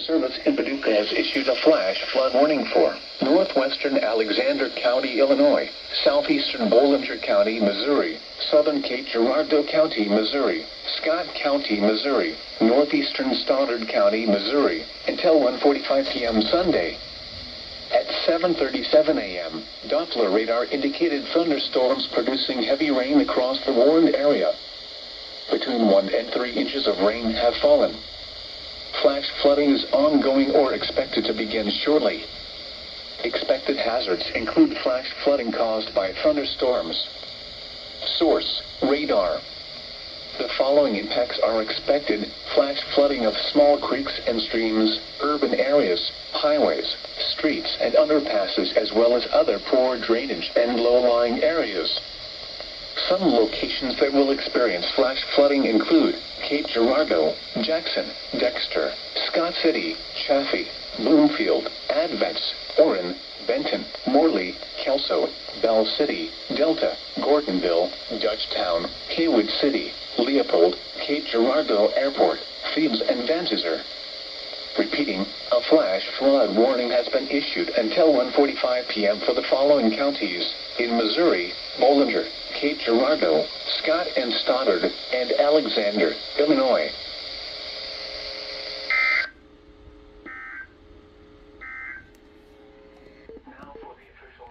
Service in Paducah has issued a flash flood warning for northwestern Alexander County, Illinois, southeastern Bollinger County, Missouri, southern Cape Girardeau County, Missouri, Scott County, Missouri, northeastern Stoddard County, Missouri, until 1:45 p.m. Sunday. At 7:37 a.m., Doppler radar indicated thunderstorms producing heavy rain across the warned area. Between 1 and 3 inches of rain have fallen. Flash flooding is ongoing or expected to begin shortly. Expected hazards include flash flooding caused by thunderstorms. Source: radar. The following impacts are expected: flash flooding of small creeks and streams, urban areas, highways, streets and underpasses, as well as other poor drainage and low-lying areas. Some locations that will experience flash flooding include Cape Girardeau, Jackson, Dexter, Scott City, Chaffee, Bloomfield, Advents, Orrin, Benton, Morley, Kelso, Bell City, Delta, Gordonville, Dutchtown, Haywood City, Leopold, Cape Girardeau Airport, Thebes and Vancouver. Repeating, a flash flood warning has been issued until 1:45 p.m. for the following counties: in Missouri, Bollinger, Cape Girardeau, Scott and Stoddard, and Alexander, Illinois.